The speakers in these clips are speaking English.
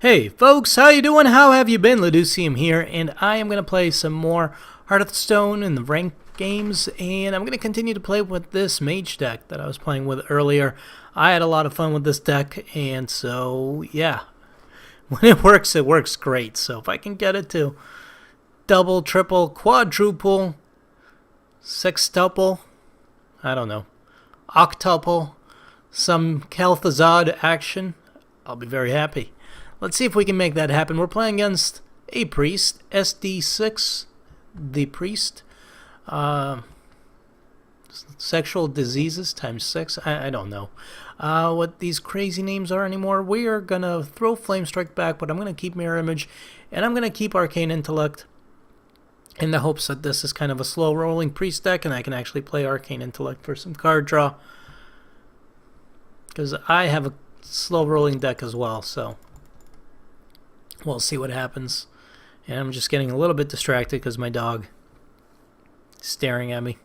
Hey folks, how you doing? How have you been? Laducium here, and I am going to play some more Hearthstone in the ranked games, and I'm going to continue to play with this Mage deck that I was playing with earlier. I had a lot of fun with this deck, and so, yeah, when it works great. So if I can get it to double, triple, quadruple, sextuple, I don't know, octuple, some Kel'Thuzad action, I'll be very happy. Let's see if we can make that happen. We're playing against a priest, SD6, the priest. Sexual diseases times 6. I don't know what these crazy names are anymore. We are going to throw Flame Strike back, but I'm going to keep Mirror Image, and I'm going to keep Arcane Intellect in the hopes that this is kind of a slow-rolling priest deck, and I can actually play Arcane Intellect for some card draw. Because I have a slow-rolling deck as well, so we'll see what happens. And I'm just getting a little bit distracted because my dog is staring at me.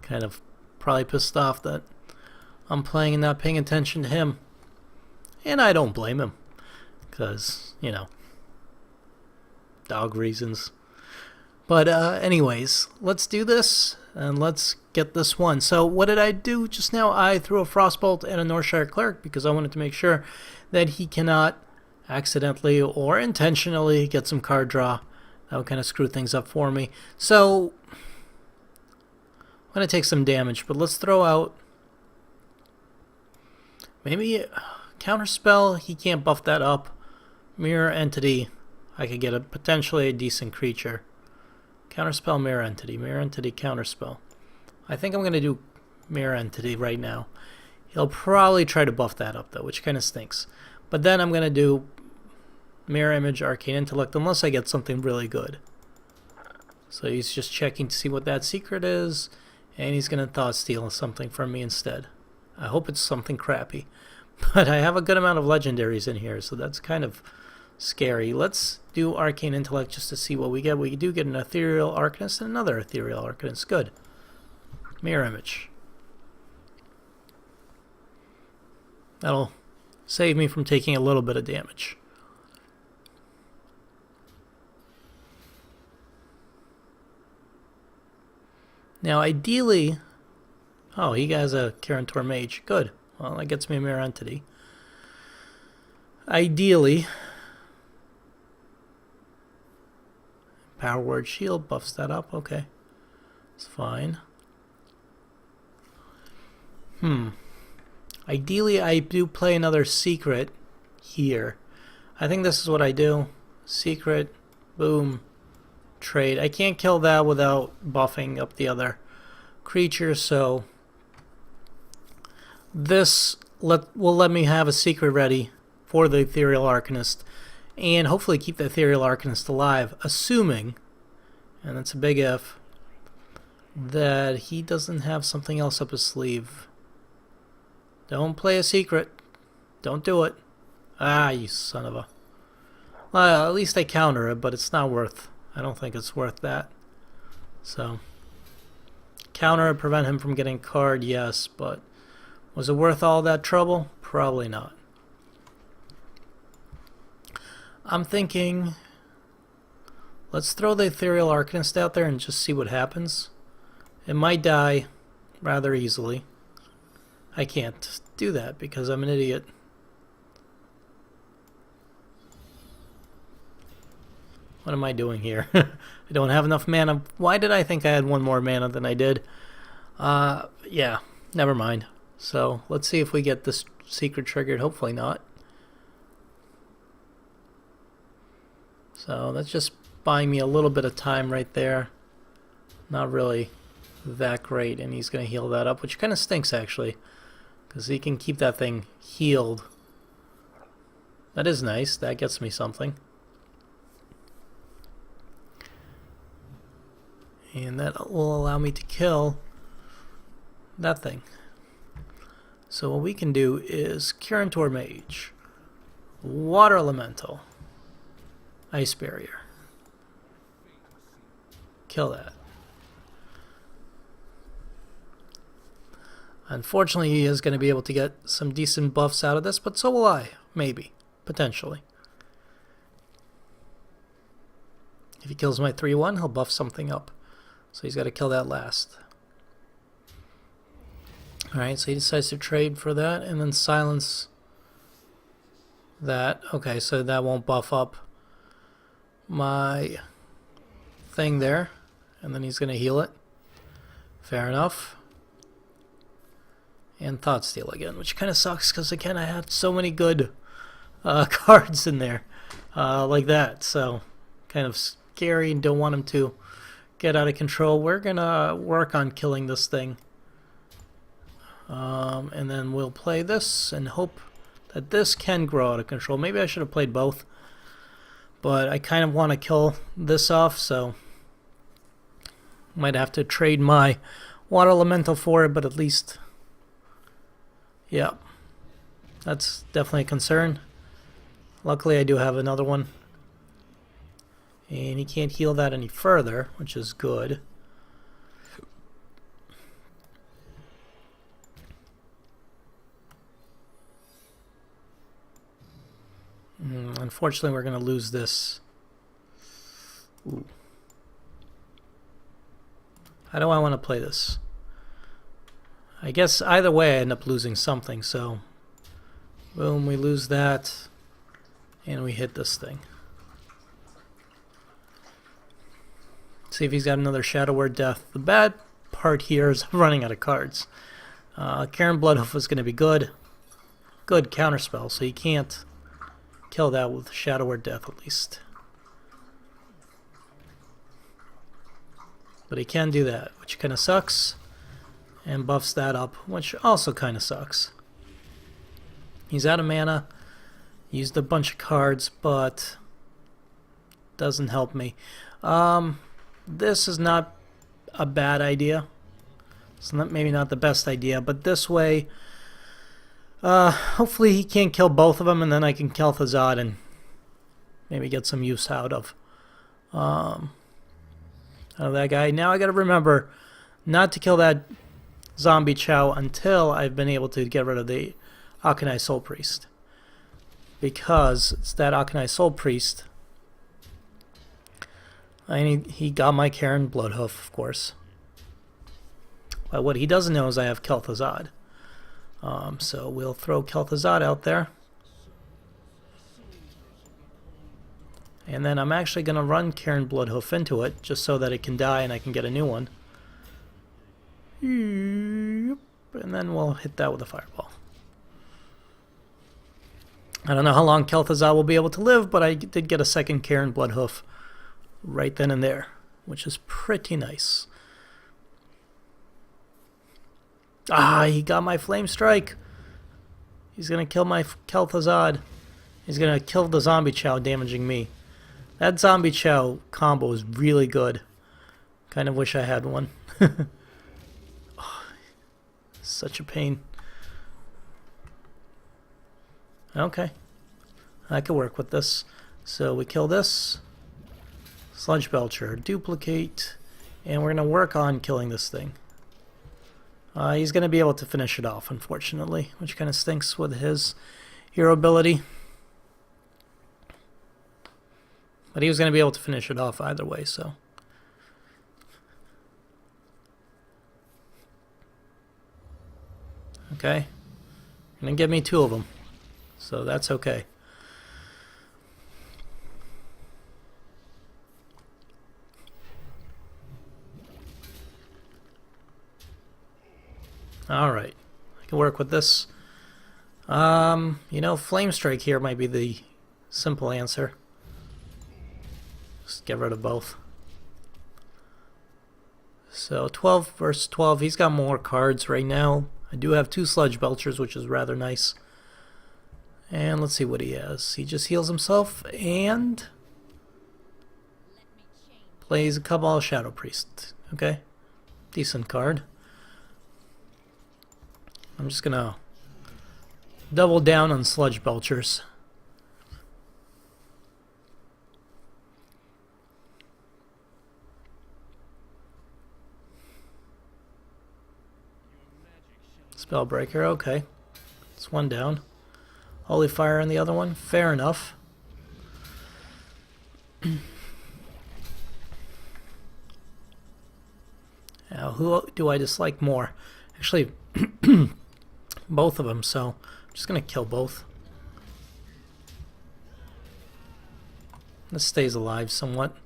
Kind of probably pissed off that I'm playing and not paying attention to him. And I don't blame him. Because, you know, dog reasons. But anyways, let's do this. And let's get this one. So what did I do just now? I threw a Frostbolt and a Northshire Cleric because I wanted to make sure that he cannot accidentally or intentionally get some card draw. That would kind of screw things up for me. So I'm going to take some damage, but let's throw out maybe Counterspell. He can't buff that up. Mirror Entity. I could get potentially a decent creature. Counterspell, Mirror Entity, Counterspell. I think I'm going to do Mirror Entity right now. He'll probably try to buff that up, though, which kind of stinks. But then I'm going to do Mirror Image, Arcane Intellect, unless I get something really good. So he's just checking to see what that secret is, and he's going to Thought Steal something from me instead. I hope it's something crappy. But I have a good amount of legendaries in here, so that's kind of scary. Let's do Arcane Intellect just to see what we get. We do get an Ethereal Arcanist and another Ethereal Arcanist. Good. Mirror Image. That'll save me from taking a little bit of damage. Now, ideally... Oh, he has a Kirantor Mage. Good. Well, that gets me a Mirror Entity. Ideally... Power Word Shield buffs that up. Okay. It's fine. Ideally, I do play another Secret here. I think this is what I do. Secret. Boom. Trade. I can't kill that without buffing up the other creature, so this will let me have a Secret ready for the Ethereal Arcanist. And hopefully keep the Ethereal Arcanist alive, assuming, and that's a big if, that he doesn't have something else up his sleeve. Don't play a secret. Don't do it. Ah, you son of a... Well, at least I counter it, but it's not worth... I don't think it's worth that. So, counter it, prevent him from getting card, yes, but was it worth all that trouble? Probably not. I'm thinking, let's throw the Ethereal Arcanist out there and just see what happens. It might die rather easily. I can't do that because I'm an idiot. What am I doing here? I don't have enough mana. Why did I think I had one more mana than I did? Yeah, never mind. So, let's see if we get this secret triggered. Hopefully not. So that's just buying me a little bit of time right there. Not really that great, and he's going to heal that up, which kind of stinks actually, because he can keep that thing healed. That is nice. That gets me something. And that will allow me to kill that thing. So what we can do is Kirantor Mage, Water Elemental, Ice Barrier. Kill that. Unfortunately, he is going to be able to get some decent buffs out of this, but so will I. Maybe. Potentially. If he kills my 3-1, he'll buff something up. So he's got to kill that last. Alright, so he decides to trade for that and then silence that. Okay, so that won't buff up my thing there. And then he's going to heal it. Fair enough. And Thought Steal again, which kind of sucks because again I had so many good cards in there like that. So kind of scary and don't want him to get out of control. We're going to work on killing this thing. And then we'll play this and hope that this can grow out of control. Maybe I should have played both. But I kind of want to kill this off, so might have to trade my Water Elemental for it, but at least, yeah, that's definitely a concern. Luckily, I do have another one. And he can't heal that any further, which is good. Unfortunately, we're going to lose this. Ooh. How do I want to play this? I guess either way I end up losing something, so boom, we lose that and we hit this thing. See if he's got another Shadow Word Death. The bad part here is I'm running out of cards. Karen Bloodhoof was going to be good. Good counterspell, so you can't kill that with Shadow Word Death at least. But he can do that, which kind of sucks. And buffs that up, which also kind of sucks. He's out of mana. Used a bunch of cards, but doesn't help me. This is not a bad idea. It's not, maybe not the best idea, but this way, hopefully he can't kill both of them, and then I can Kel'Thuzad and maybe get some use out of that guy. Now I got to remember not to kill that zombie Chow until I've been able to get rid of the Akanai Soul Priest, because it's that Akanai Soul Priest. He got my Karen Bloodhoof, of course. But what he doesn't know is I have Kel'Thuzad. So we'll throw Kel'Thuzad out there. And then I'm actually going to run Karen Bloodhoof into it, just so that it can die and I can get a new one. And then we'll hit that with a fireball. I don't know how long Kel'Thuzad will be able to live, but I did get a second Karen Bloodhoof right then and there, which is pretty nice. Ah, he got my Flame Strike. He's going to kill my Kel'Thuzad. He's going to kill the Zombie Chow, damaging me. That Zombie Chow combo is really good. Kind of wish I had one. Oh, such a pain. Okay. I could work with this. So we kill this. Sludge Belcher. Duplicate. And we're going to work on killing this thing. He's going to be able to finish it off, unfortunately, which kind of stinks with his hero ability. But he was going to be able to finish it off either way, so. Okay. And then give me two of them. So that's okay. Alright. I can work with this. You know, Flame Strike here might be the simple answer. Just get rid of both. So 12 versus 12. He's got more cards right now. I do have two Sludge Belchers, which is rather nice. And let's see what he has. He just heals himself and plays a Cabal Shadow Priest. Okay. Decent card. I'm just gonna double down on Sludge Belchers. Spellbreaker, okay. It's one down. Holy Fire on the other one, fair enough. Now, who do I dislike more? Actually, both of them, so I'm just going to kill both. This stays alive somewhat.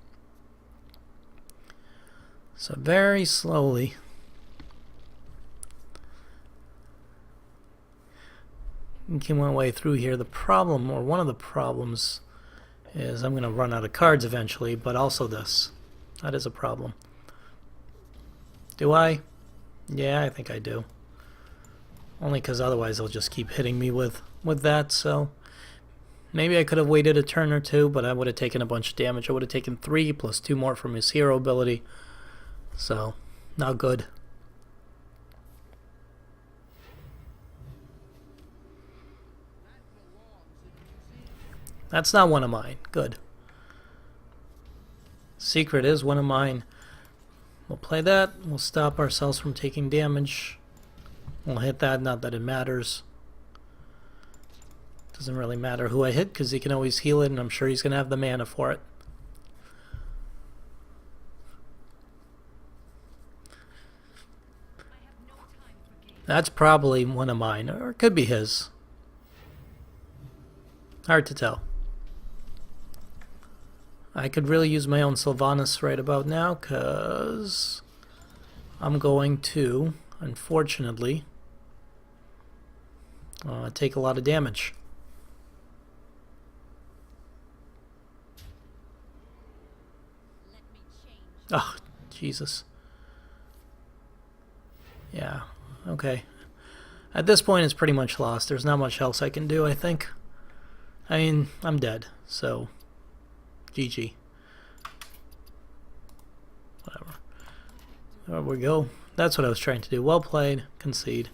So very slowly. Making my way through here. The problem, or one of the problems, is I'm going to run out of cards eventually, but also this. That is a problem. Do I? Yeah, I think I do. Only because otherwise they'll just keep hitting me with that, so... Maybe I could have waited a turn or two, but I would have taken a bunch of damage. I would have taken 3 plus 2 more from his hero ability. So, not good. That's not one of mine. Good. Secret is one of mine. We'll play that. We'll stop ourselves from taking damage. We'll hit that, not that it matters. Doesn't really matter who I hit because he can always heal it, and I'm sure he's going to have the mana for it. That's probably one of mine, or it could be his. Hard to tell. I could really use my own Sylvanas right about now, because I'm going to, unfortunately, take a lot of damage. Oh, Jesus. Yeah, okay. At this point, it's pretty much lost. There's not much else I can do, I think. I mean, I'm dead, so GG. Whatever. There we go. That's what I was trying to do. Well played. Concede.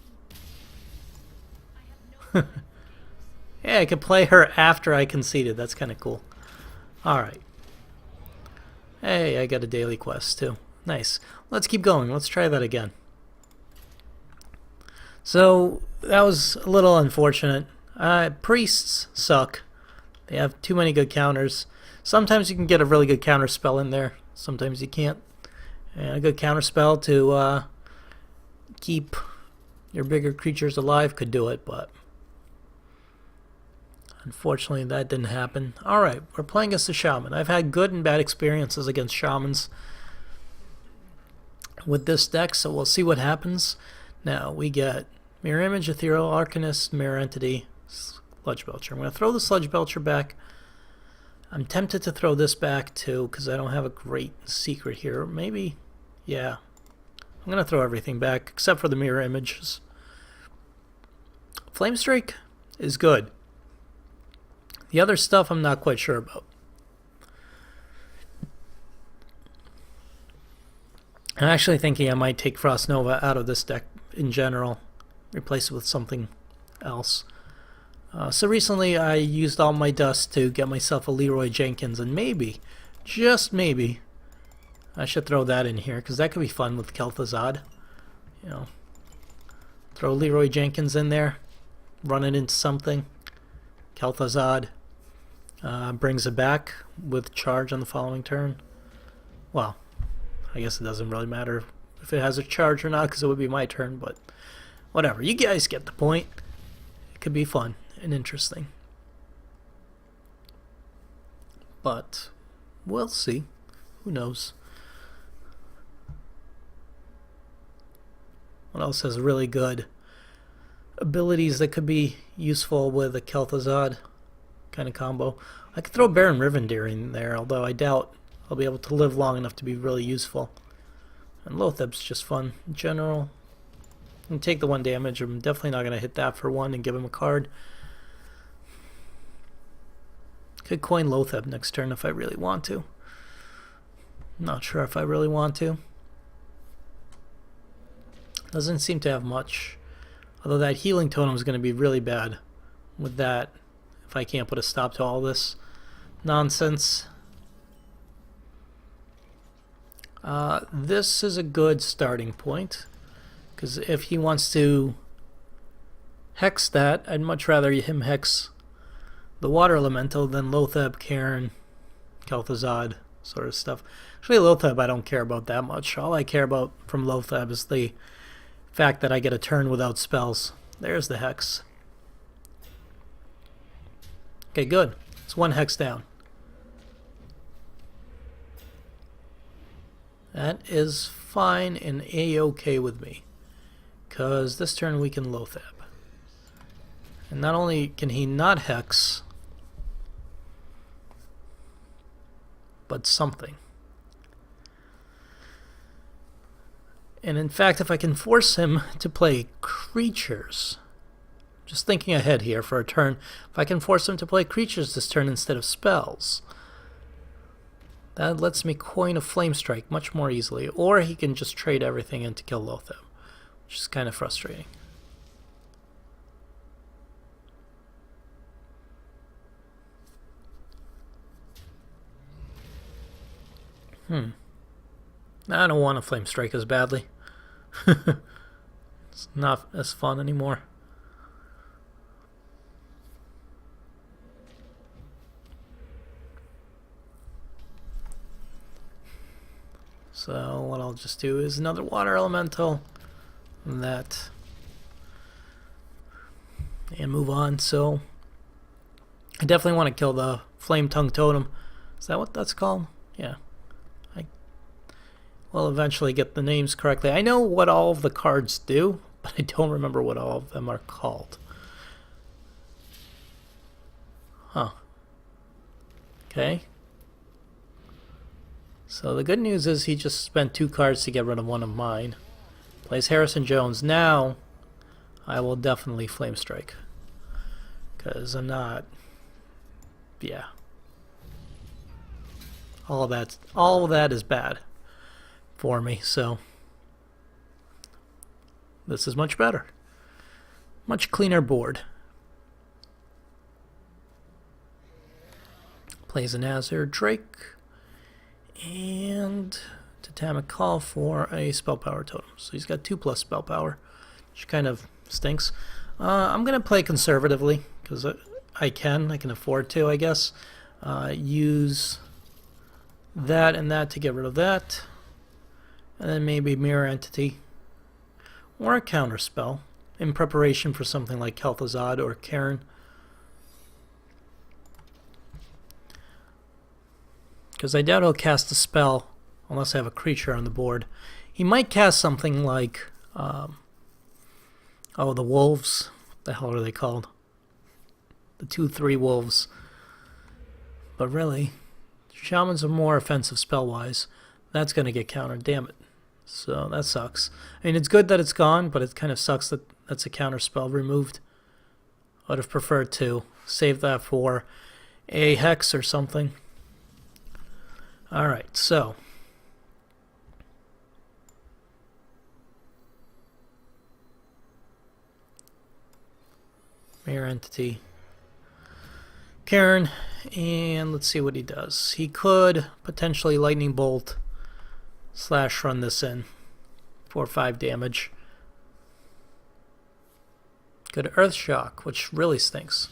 Yeah, I could play her after I conceded. That's kind of cool. Alright. Hey, I got a daily quest too. Nice. Let's keep going. Let's try that again. So, that was a little unfortunate. Priests suck. They have too many good counters. Sometimes you can get a really good counter spell in there. Sometimes you can't. And a good counter spell to keep your bigger creatures alive could do it, but unfortunately that didn't happen. Alright, we're playing against a shaman. I've had good and bad experiences against shamans with this deck, so we'll see what happens. Now, we get Mirror Image, Ethereal Arcanist, Mirror Entity, Sludge Belcher. I'm going to throw the Sludge Belcher back. I'm tempted to throw this back too, because I don't have a great secret here. Maybe, yeah. I'm going to throw everything back, except for the Mirror Images. Flamestrike is good. The other stuff I'm not quite sure about. I'm actually thinking I might take Frost Nova out of this deck in general. Replace it with something else. So recently I used all my dust to get myself a Leroy Jenkins, and maybe, just maybe, I should throw that in here, because that could be fun with Kel'Thuzad. You know, throw Leroy Jenkins in there, run it into something. Kel'Thuzad brings it back with charge on the following turn. Well, I guess it doesn't really matter if it has a charge or not, because it would be my turn, but whatever. You guys get the point. It could be fun and interesting. But we'll see. Who knows? What else has really good abilities that could be useful with a Kel'Thuzad kind of combo? I could throw Baron Rivendare in there, although I doubt I'll be able to live long enough to be really useful. And Lotheb's just fun in general. And take the 1 damage. I'm definitely not going to hit that for 1 and give him a card. Could coin Lotheb next turn if I really want to. Not sure if I really want to. Doesn't seem to have much. Although that healing totem is going to be really bad with that if I can't put a stop to all this nonsense. This is a good starting point, because if he wants to hex that. I'd much rather him hex the water elemental than Lothab, Cairn, Kel'Thuzad sort of stuff. Actually, Lothab I don't care about that much. All I care about from Lothab is the fact that I get a turn without spells. There's the hex. Okay, good. It's one hex down. That is fine and a-okay with me, because this turn we can Lothab. And not only can he not hex, but something. And in fact, if I can force him to play creatures, just thinking ahead here for a turn, if I can force him to play creatures this turn instead of spells, that lets me coin a Flame Strike much more easily. Or he can just trade everything in to kill Lothab, which is kind of frustrating. I don't want to Flame Strike as badly. It's not as fun anymore. So what I'll just do is another water elemental, and move on. So I definitely want to kill the Flame Tongue Totem. Is that what that's called? Yeah. I will eventually get the names correctly. I know what all of the cards do, but I don't remember what all of them are called. Huh. Okay. So the good news is he just spent 2 cards to get rid of one of mine. Plays Harrison Jones. Now I will definitely Flame Strike, because I'm not... Yeah. All of that is bad for me, so this is much better. Much cleaner board. Plays an Azure Drake. And Totemic Call for a Spell Power Totem. So he's got 2+ Spell Power, which kind of stinks. I'm going to play conservatively, because I can afford to, I guess. Use that and that to get rid of that. And then maybe Mirror Entity. Or a Counter Spell, in preparation for something like Kel'Thuzad or Cairn. Because I doubt he'll cast a spell unless I have a creature on the board. He might cast something like, the wolves. What the hell are they called? The 2/3 wolves. But really, shamans are more offensive spell-wise. That's going to get countered, damn it. So that sucks. I mean, it's good that it's gone, but it kind of sucks that that's a counter spell removed. I would have preferred to save that for a hex or something. Alright, so Mirror Entity, Cairn, and let's see what he does. He could potentially Lightning Bolt / run this in for 5 damage. Could Earth Shock, which really stinks.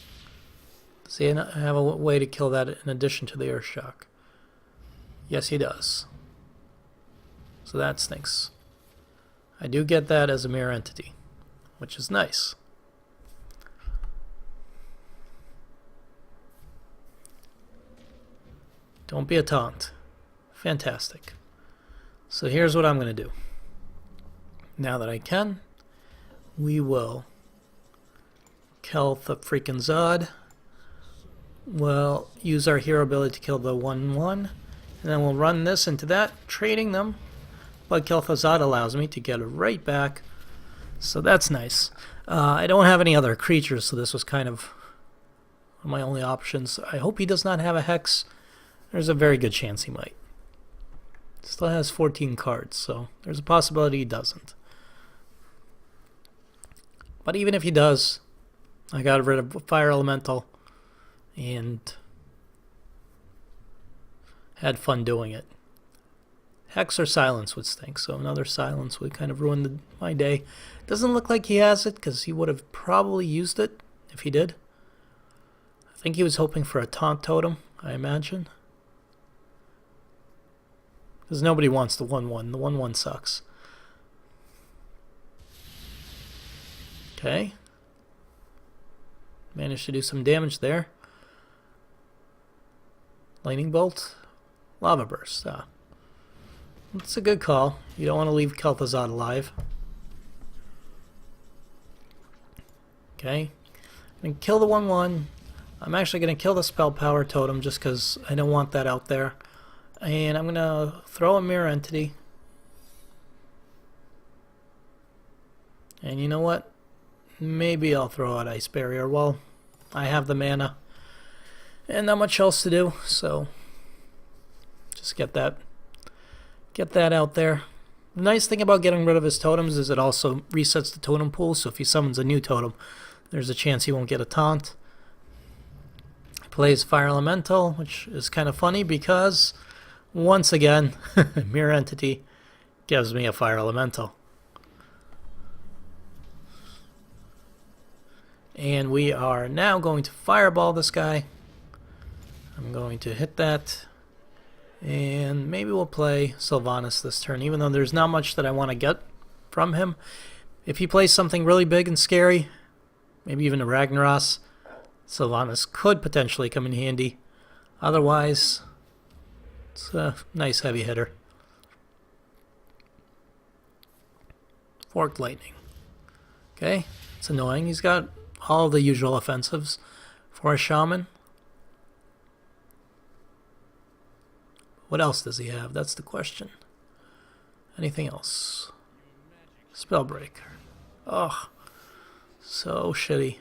Does he have a way to kill that in addition to the Earth Shock? Yes, he does. So that stinks. I do get that as a Mirror Entity, which is nice. Don't be a taunt. Fantastic. So here's what I'm going to do. Now that I can, we will Kel'Thuzad. We'll use our hero ability to kill the 1/1. And then we'll run this into that, trading them. But Kel'Thuzad allows me to get it right back. So that's nice. I don't have any other creatures, so this was kind of my only options. I hope he does not have a Hex. There's a very good chance he might. Still has 14 cards, so there's a possibility he doesn't. But even if he does, I got rid of Fire Elemental and had fun doing it. Hex or Silence would stink, so another Silence would kind of ruin my day. Doesn't look like he has it, because he would have probably used it if he did. I think he was hoping for a Taunt Totem, I imagine. Because nobody wants the 1-1. The 1-1 sucks. Okay. Managed to do some damage there. Lightning Bolt. Lava Burst. Ah. It's a good call. You don't want to leave Kel'Thuzad alive. Okay. I'm going to kill the 1-1. I'm actually going to kill the Spell Power Totem just because I don't want that out there. And I'm going to throw a Mirror Entity. And you know what? Maybe I'll throw out Ice Barrier. Well, I have the mana. And not much else to do, so just get that out there. The nice thing about getting rid of his totems is it also resets the totem pool, so if he summons a new totem, there's a chance he won't get a taunt. Plays Fire Elemental, which is kind of funny because, once again, Mirror Entity gives me a Fire Elemental. And we are now going to Fireball this guy. I'm going to hit that. And maybe we'll play Sylvanas this turn, even though there's not much that I want to get from him. If he plays something really big and scary, maybe even a Ragnaros, Sylvanas could potentially come in handy. Otherwise, it's a nice heavy hitter. Forked Lightning. Okay, it's annoying. He's got all the usual offensives for a Shaman. What else does he have? That's the question. Anything else? Spellbreaker. Ugh. So shitty.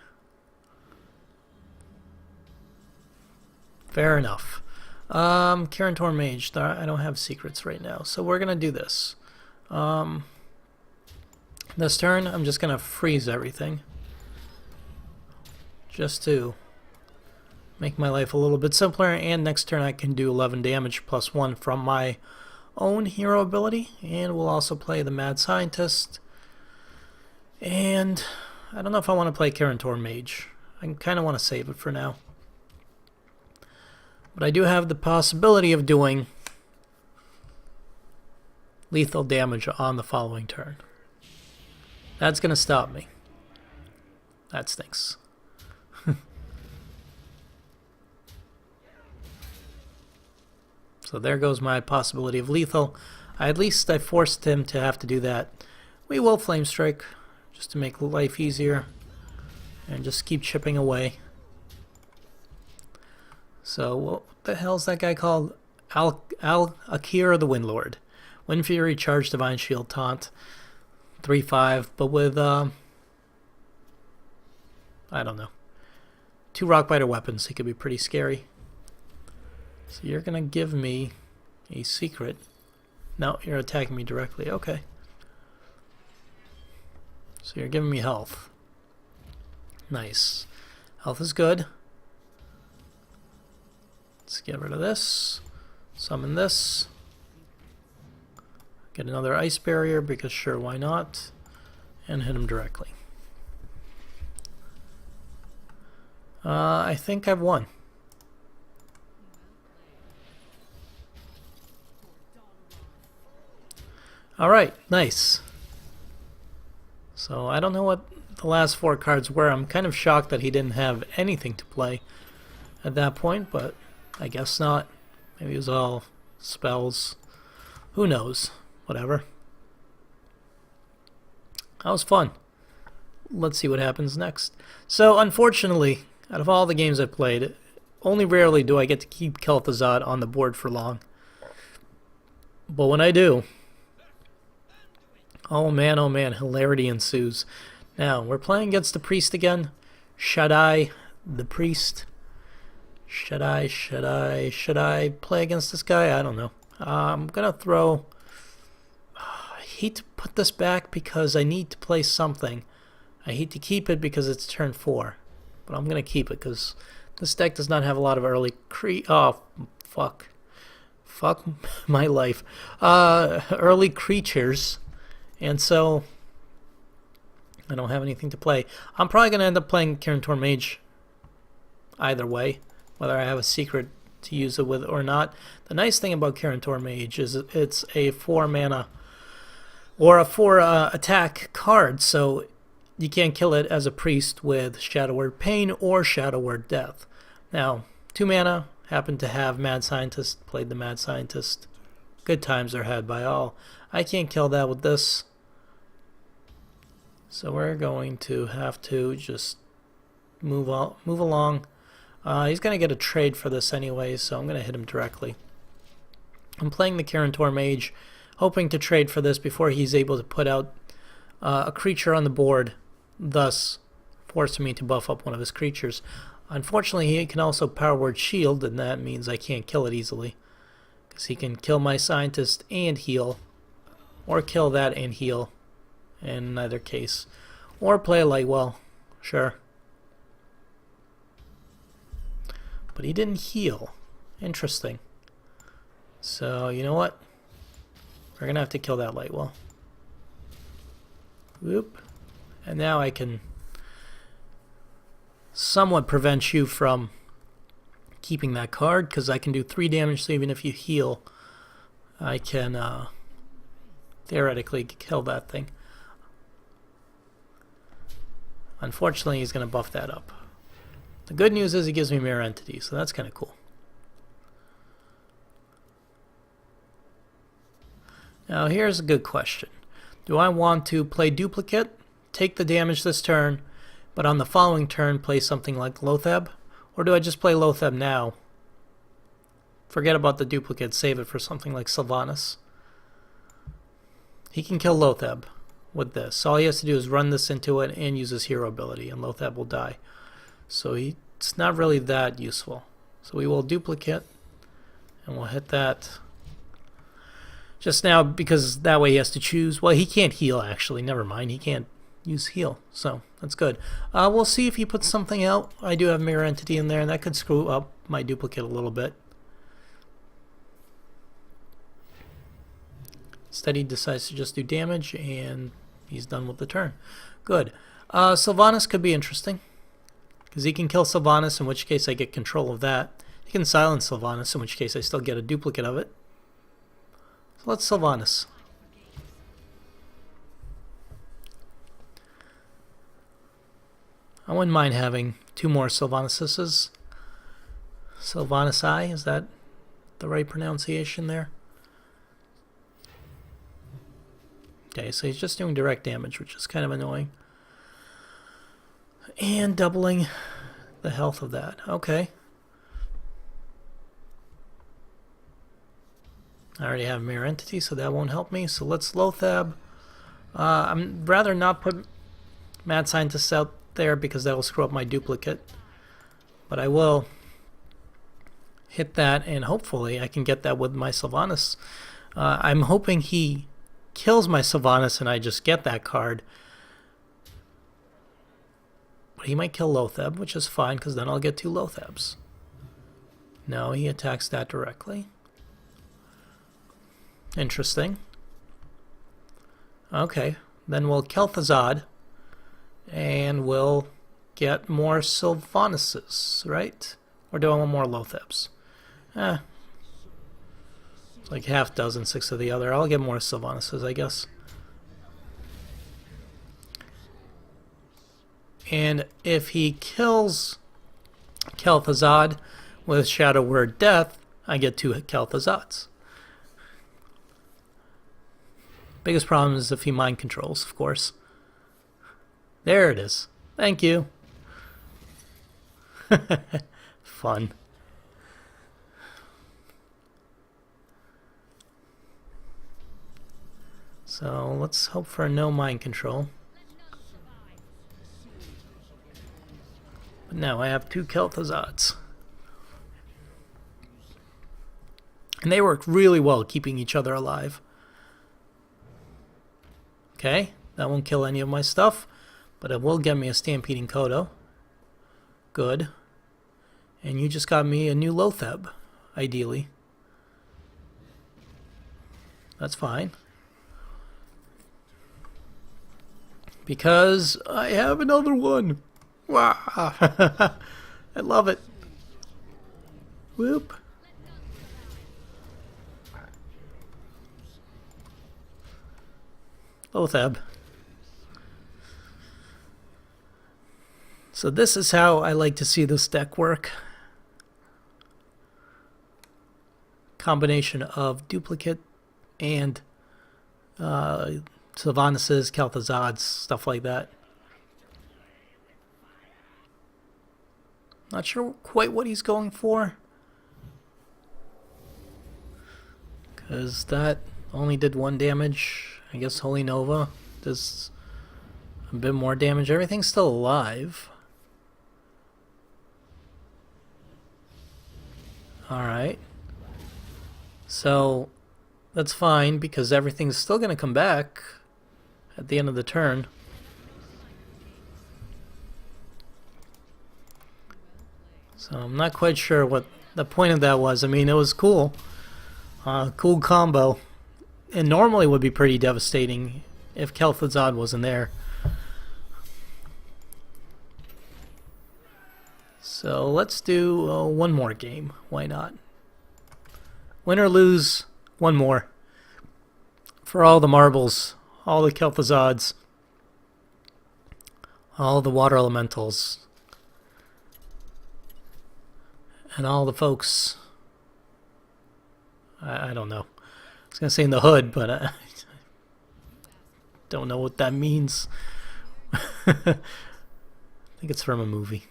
Fair enough. Kirantor Mage. I don't have secrets right now, so we're going to do this. This turn, I'm just going to freeze everything. Just to make my life a little bit simpler, and next turn I can do 11 damage plus 1 from my own hero ability, and we'll also play the Mad Scientist. And I don't know if I want to play Kirantor Mage. I kind of want to save it for now. But I do have the possibility of doing lethal damage on the following turn. That's going to stop me. That stinks. So there goes my possibility of lethal. At least I forced him to have to do that. We will Flame Strike, just to make life easier. And just keep chipping away. So what the hell's that guy called? Akira the Windlord. Wind Fury, Charge, Divine Shield, Taunt. 3/5, but with, I don't know. 2 Rockbiter weapons, he could be pretty scary. So you're going to give me a secret. No, you're attacking me directly. Okay. So you're giving me health. Nice. Health is good. Let's get rid of this. Summon this. Get another Ice Barrier because sure, why not? And hit him directly. I think I've won. Alright, nice. So I don't know what the last 4 cards were. I'm kind of shocked that he didn't have anything to play at that point, but I guess not. Maybe it was all spells. Who knows? Whatever. That was fun. Let's see what happens next. So unfortunately, out of all the games I've played, only rarely do I get to keep Kel'Thuzad on the board for long. But when I do, oh man, hilarity ensues. Now, we're playing against the priest again. Should I, the priest? Should I play against this guy? I don't know. I'm gonna throw... I hate to put this back because I need to play something. I hate to keep it because it's turn 4. But I'm gonna keep it because this deck does not have a lot of early oh, fuck. Fuck my life. Early creatures. And so I don't have anything to play. I'm probably going to end up playing Kel'Thuzad Mage either way, whether I have a secret to use it with or not. The nice thing about Kel'Thuzad Mage is it's a 4 mana or a 4 attack card, so you can't kill it as a priest with Shadow Word Pain or Shadow Word Death. Now, 2 mana, happen to have Mad Scientist, played the Mad Scientist. Good times are had by all. I can't kill that with this. So we're going to have to just move along. He's going to get a trade for this anyway, so I'm going to hit him directly. I'm playing the Kel'Thuzad Mage, hoping to trade for this before he's able to put out a creature on the board, thus forcing me to buff up one of his creatures. Unfortunately, he can also Power Word Shield, and that means I can't kill it easily, because he can kill my Scientist and heal, or kill that and heal, in either case. Or play a Lightwell, sure. But he didn't heal. Interesting. So, you know what? We're going to have to kill that Lightwell. Whoop. And now I can somewhat prevent you from keeping that card, because I can do 3 damage, so even if you heal, I can theoretically kill that thing. Unfortunately, he's going to buff that up. The good news is he gives me Mirror Entity, so that's kind of cool. Now here's a good question. Do I want to play Duplicate, take the damage this turn, but on the following turn play something like Loatheb? Or do I just play Loatheb now? Forget about the Duplicate, save it for something like Sylvanas. He can kill Loatheb with this. All he has to do is run this into it and use his hero ability, and Loatheb will die. So it's not really that useful. So we will Duplicate, and we'll hit that just now, because that way he has to choose. Well, he can't heal, actually. Never mind. He can't use heal, so that's good. We'll see if he puts something out. I do have Mirror Entity in there, and that could screw up my Duplicate a little bit. Instead, he decides to just do damage, and he's done with the turn. Good. Sylvanas could be interesting, because he can kill Sylvanas, in which case I get control of that. He can silence Sylvanas, in which case I still get a duplicate of it. So let's Sylvanas. I wouldn't mind having 2 more Sylvanases. Sylvanasi, is that the right pronunciation there? Okay, so he's just doing direct damage, which is kind of annoying. And doubling the health of that. Okay. I already have Mirror Entity, so that won't help me. So let's Loatheb. I'm rather not put Mad Scientist out there, because that will screw up my Duplicate. But I will hit that, and hopefully I can get that with my Sylvanas. I'm hoping he kills my Sylvanas and I just get that card. But he might kill Loatheb, which is fine, because then I'll get 2 Loathebs. No, he attacks that directly. Interesting. Okay, then we'll Kel'Thuzad, and we'll get more Sylvanases, right? Or do I want more Loathebs? It's like half dozen, 6 of the other. I'll get more Sylvanases, I guess. And if he kills Kel'Thuzad with Shadow Word Death, I get 2 Kel'Thuzads. Biggest problem is if he mind controls, of course. There it is. Thank you. Fun. So let's hope for no mind control. But now I have 2 Kel'Thuzads. And they work really well keeping each other alive. Okay, that won't kill any of my stuff, but it will get me a Stampeding Kodo. Good. And you just got me a new Loatheb, ideally. That's fine. Because I have another one. Wow. I love it. Whoop. Lothab. So this is how I like to see this deck work. Combination of duplicate and Sylvanas', Kel'Thuzad's, stuff like that. Not sure quite what he's going for, because that only did 1 damage. I guess Holy Nova does a bit more damage. Everything's still alive. Alright. So that's fine, because everything's still going to come back at the end of the turn. So I'm not quite sure what the point of that was. I mean, it was cool. Cool combo. And normally would be pretty devastating if Kel'Thuzad wasn't there. So let's do one more game. Why not? Win or lose, one more. For all the marbles, all the Kel'Thuzads, all the water elementals, and all the folks. I don't know. I was going to say in the hood, but I don't know what that means. I think it's from a movie.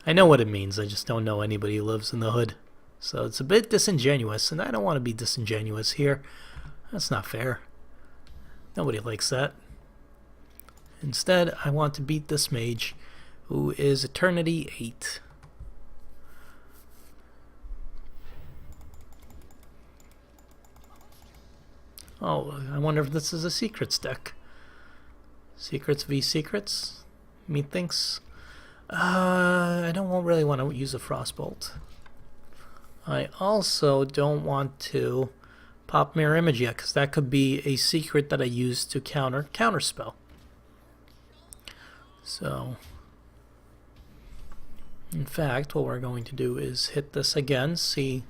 I know what it means, I just don't know anybody who lives in the hood. So it's a bit disingenuous, and I don't want to be disingenuous here. That's not fair. Nobody likes that. Instead, I want to beat this mage, who is Eternity 8. Oh, I wonder if this is a secrets deck. Secrets v secrets? Methinks. I don't really want to use a Frostbolt. I also don't want to pop Mirror Image yet, because that could be a secret that I use to counterspell. So, in fact, what we're going to do is hit this again, see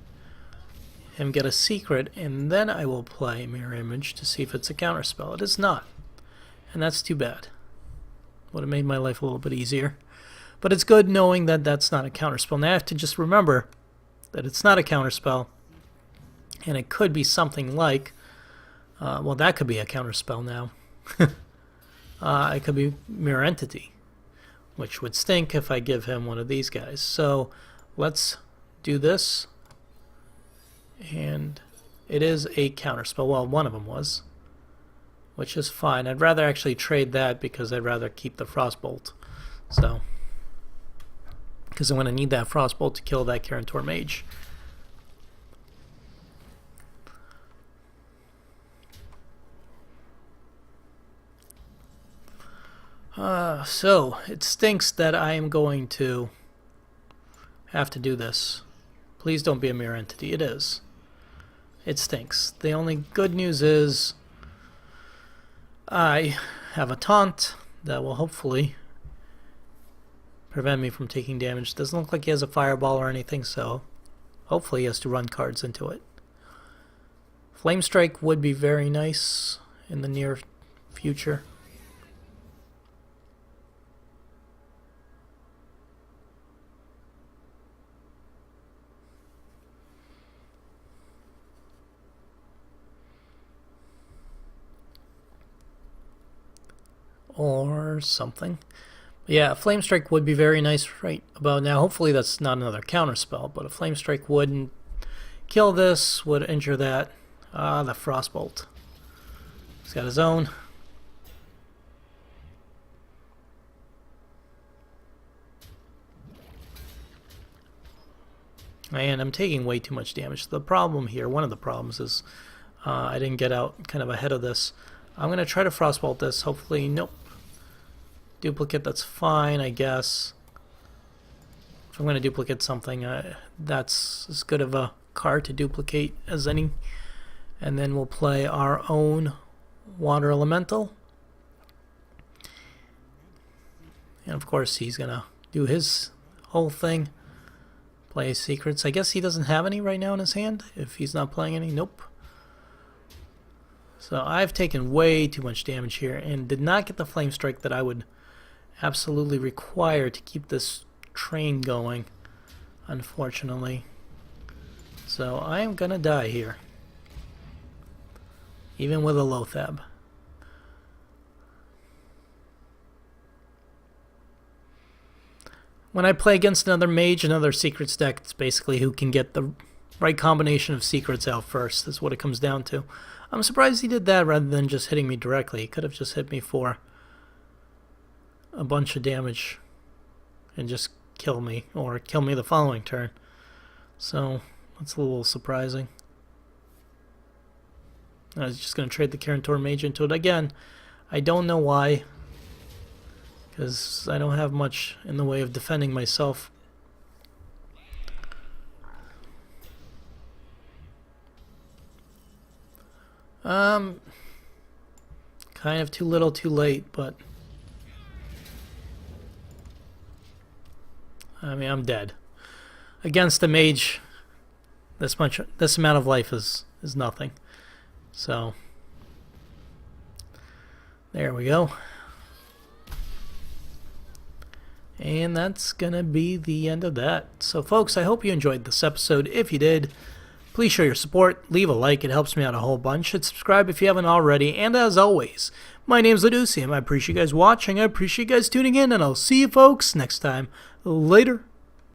him get a secret, and then I will play Mirror Image to see if it's a counterspell. It is not, and that's too bad. Would have made my life a little bit easier. But it's good knowing that that's not a counterspell. Now I have to just remember that it's not a counterspell, and it could be something like, well, that could be a counterspell now. It could be Mirror Entity, which would stink if I give him one of these guys. So let's do this, and it is a counterspell. Well, one of them was, which is fine. I'd rather actually trade that, because I'd rather keep the Frostbolt. So, because I'm going to need that Frostbolt to kill that Karantor Mage. So, it stinks that I am going to have to do this. Please don't be a Mirror Entity. It is. It stinks. The only good news is I have a taunt that will hopefully prevent me from taking damage. Doesn't look like he has a fireball or anything, so hopefully he has to run cards into it. Flame Strike would be very nice in the near future. Or something. Yeah, a Flame Strike would be very nice right about now. Hopefully that's not another counterspell, but a Flame Strike wouldn't kill this, would injure that. Ah, the Frostbolt. He's got his own. And I'm taking way too much damage. The problem here, one of the problems is I didn't get out kind of ahead of this. I'm going to try to Frostbolt this. Hopefully, nope. Duplicate, that's fine, I guess. If I'm going to duplicate something, that's as good of a card to duplicate as any. And then we'll play our own water elemental. And of course he's gonna do his whole thing. Play secrets. I guess he doesn't have any right now in his hand if he's not playing any. Nope. So I've taken way too much damage here and did not get the flame strike that I would absolutely require to keep this train going, unfortunately. So I am gonna die here, even with a Lothab. When I play against another mage, another secrets deck, it's basically who can get the right combination of secrets out first. That's what it comes down to. I'm surprised he did that rather than just hitting me directly. He could have just hit me for a bunch of damage and just kill me, or kill me the following turn. So that's a little surprising. I was just going to trade the Kel'Thuzad Mage into it again. I don't know why, because I don't have much in the way of defending myself. Kind of too little too late, but I mean, I'm dead. Against a mage, this amount of life is nothing. So there we go. And that's gonna be the end of that. So folks, I hope you enjoyed this episode. If you did, please show your support, leave a like, it helps me out a whole bunch, and subscribe if you haven't already. And as always, my name's Laducium. I appreciate you guys watching, I appreciate you guys tuning in, and I'll see you folks next time. Later.